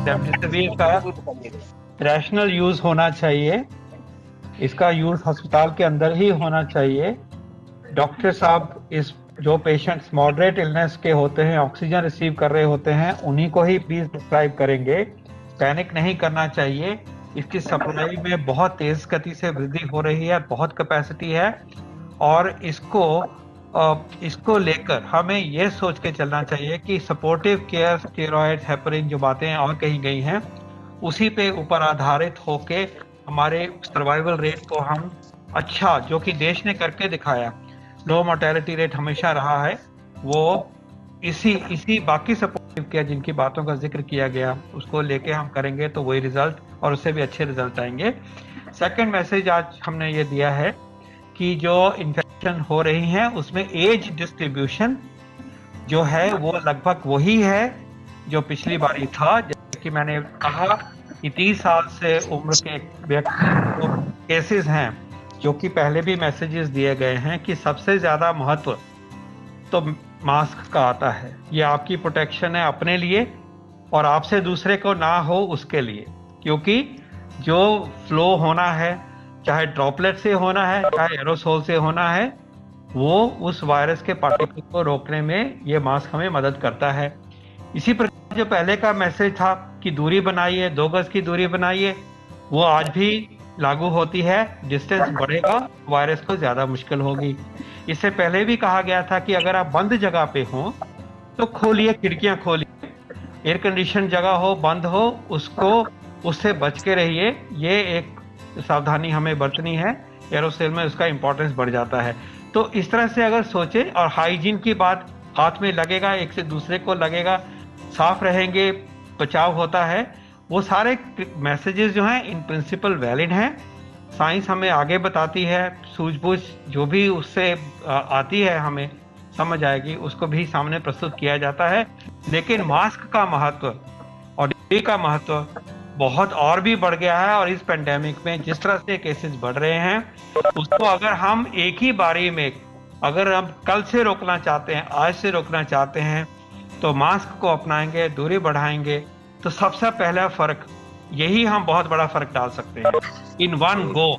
Remdesivir का rational use होना चाहिए, इसका यूज अस्पताल के अंदर ही होना चाहिए। डॉक्टर साहब इस जो पेशेंट्स मॉडरेट इलनेस के होते हैं, ऑक्सीजन रिसीव कर रहे होते हैं, उन्हीं को ही प्लीज प्रिस्क्राइब करेंगे। पैनिक नहीं करना चाहिए। इसकी सप्लाई में बहुत तेज गति से वृद्धि हो रही है, बहुत कैपेसिटी है, और इसको लेकर हमें ये सोच के चलना चाहिए कि सपोर्टिव केयर, स्टेरॉयड, हेपरिन जो बातें और कही गई हैं, उसी पे ऊपर आधारित होके हमारे सर्वाइवल रेट को हम अच्छा, जो कि देश ने करके दिखाया, लो मोर्टेलिटी रेट हमेशा रहा है, वो इसी बाकी सपोर्टिव केयर जिनकी बातों का जिक्र किया गया उसको लेके हम करेंगे तो वही रिजल्ट और उससे भी अच्छे रिजल्ट आएंगे। सेकंड मैसेज आज हमने ये दिया है कि जो इन्फेक्शन हो रही है उसमें एज डिस्ट्रीब्यूशन जो है वो लगभग वही है जो पिछली बारी था। जैसे कि मैंने कहा कि 30 साल से उम्र के व्यक्ति जो केसेस हैं, जो कि पहले भी मैसेजेस दिए गए हैं कि सबसे ज्यादा महत्व तो मास्क का आता है। ये आपकी प्रोटेक्शन है अपने लिए और आपसे दूसरे को ना हो उसके लिए, क्योंकि जो फ्लो होना है, चाहे ड्रॉपलेट से होना है, चाहे एरोसोल से होना है, वो उस वायरस के पार्टिकल को रोकने में ये मास्क हमें मदद करता है। इसी प्रकार जो पहले का मैसेज था कि दूरी बनाइए, 2 गज की दूरी बनाइए, वो आज भी लागू होती है। डिस्टेंस बढ़ेगा, वायरस को ज्यादा मुश्किल होगी। इससे पहले भी कहा गया था कि अगर आप बंद जगह पे हो तो खोलिए, खिड़कियां खोलिए, एयर कंडीशन जगह हो, बंद हो, उससे बच के रहिए। ये एक सावधानी हमें बरतनी है। एरोसोल में उसका इंपॉर्टेंस बढ़ जाता है। तो इस तरह से अगर सोचे, और हाइजीन की बात, हाथ में लगेगा, एक से दूसरे को लगेगा, साफ रहेंगे, बचाव होता है, वो सारे मैसेजेस जो हैं इन प्रिंसिपल वैलिड हैं। साइंस हमें आगे बताती है, सूझबूझ जो भी उससे आती है हमें समझ आएगी, उसको भी सामने प्रस्तुत किया जाता है। लेकिन मास्क का महत्व और ड्यूटी का महत्व बहुत और भी बढ़ गया है, और इस पेंडेमिक में जिस तरह से केसेस बढ़ रहे हैं उसको अगर हम एक ही बारी में, अगर हम कल से रोकना चाहते हैं, आज से रोकना चाहते हैं, तो मास्क को अपनाएंगे, दूरी बढ़ाएंगे, तो सबसे पहला फर्क यही हम बहुत बड़ा फर्क डाल सकते हैं इन वन गो।